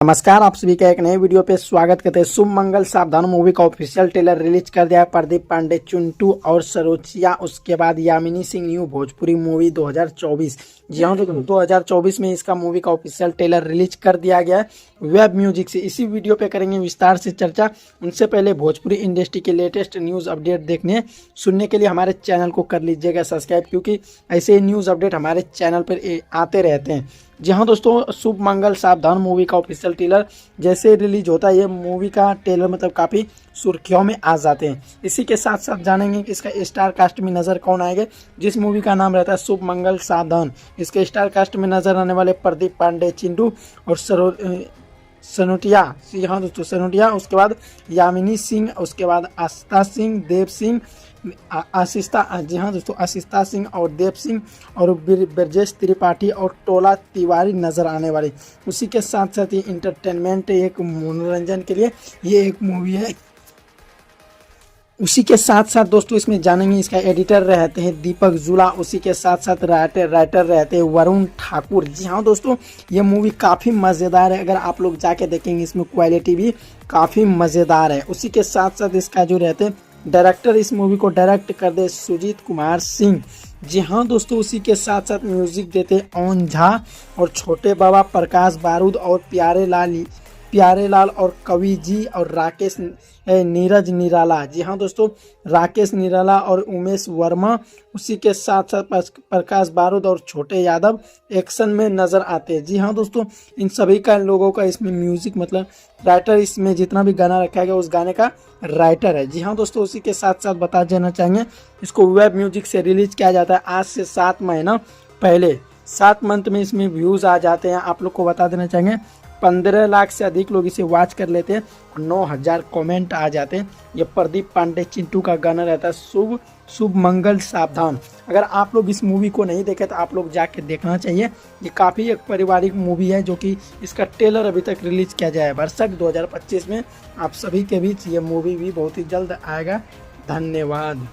नमस्कार, आप सभी का एक नए वीडियो पे स्वागत करते हैं। शुभ मंगल सावधान मूवी का ऑफिशियल ट्रेलर रिलीज कर दिया है प्रदीप पांडे, चिंटू और सरोचिया। उसके बाद यामिनी सिंह न्यू भोजपुरी मूवी 2024। जी हाँ, तो 2024 में इसका मूवी का ऑफिशियल ट्रेलर रिलीज कर दिया गया है वेब म्यूजिक से। इसी वीडियो पे करेंगे विस्तार से चर्चा। उनसे पहले भोजपुरी इंडस्ट्री के लेटेस्ट न्यूज़ अपडेट देखने सुनने के लिए हमारे चैनल को कर लीजिएगा सब्सक्राइब, क्योंकि ऐसे ही न्यूज़ अपडेट हमारे चैनल पर आते रहते हैं। जी हाँ दोस्तों, शुभ मंगल सावधान मूवी का ऑफिशियल ट्रेलर जैसे रिलीज होता है, ये मूवी का ट्रेलर मतलब काफ़ी सुर्खियों में आ जाते हैं। इसी के साथ साथ जानेंगे कि इसका स्टार कास्ट में नज़र कौन आएगा। जिस मूवी का नाम रहता है शुभ मंगल सावधान, इसके स्टार कास्ट में नज़र आने वाले प्रदीप पांडे, चिंटू और सनोटिया। जी हाँ दोस्तों, सनोटिया। उसके बाद यामिनी सिंह, उसके बाद आस्था सिंह, देव सिंह, आशिस्ता। जी हाँ दोस्तों, आशिस्ता सिंह और देव सिंह और ब्रजेश त्रिपाठी और टोला तिवारी नजर आने वाली। उसी के साथ साथ ये इंटरटेनमेंट, एक मनोरंजन के लिए ये एक मूवी है। उसी के साथ साथ दोस्तों इसमें जानेंगे इसका एडिटर रहते हैं दीपक जुला। उसी के साथ साथ राइटर रहते हैं वरुण ठाकुर। जी हाँ दोस्तों, ये मूवी काफ़ी मज़ेदार है। अगर आप लोग जाके देखेंगे, इसमें क्वालिटी भी काफ़ी मज़ेदार है। उसी के साथ साथ इसका जो रहते हैं डायरेक्टर, इस मूवी को डायरेक्ट कर दे सुजीत कुमार सिंह। जी हाँ दोस्तों, उसी के साथ साथ म्यूजिक देते ओन झा और छोटे बाबा, प्रकाश बारूद और प्यारे लाल और कवि जी और राकेश नीरज निराला। जी हाँ दोस्तों, राकेश निराला और उमेश वर्मा। उसी के साथ साथ प्रकाश बारूद और छोटे यादव एक्शन में नज़र आते हैं। जी हाँ दोस्तों, इन सभी का लोगों का इसमें म्यूजिक मतलब राइटर, इसमें जितना भी गाना रखा गया उस गाने का राइटर है। जी हाँ दोस्तों, उसी के साथ साथ बता देना चाहेंगे इसको वेब म्यूजिक से रिलीज किया जाता है आज से 7 महीना पहले। 7 मंथ में इसमें व्यूज़ आ जाते हैं। आप लोग को बता देना चाहेंगे 15 लाख से अधिक लोग इसे वॉच कर लेते हैं और 9000 कमेंट आ जाते हैं। ये प्रदीप पांडे, चिंटू का गाना रहता है शुभ मंगल सावधान। अगर आप लोग इस मूवी को नहीं देखे तो आप लोग जाके देखना चाहिए। ये काफ़ी एक पारिवारिक मूवी है, जो कि इसका ट्रेलर अभी तक रिलीज किया जाए वर्षक 2025 में। आप सभी के बीच ये मूवी भी बहुत ही जल्द आएगा। धन्यवाद।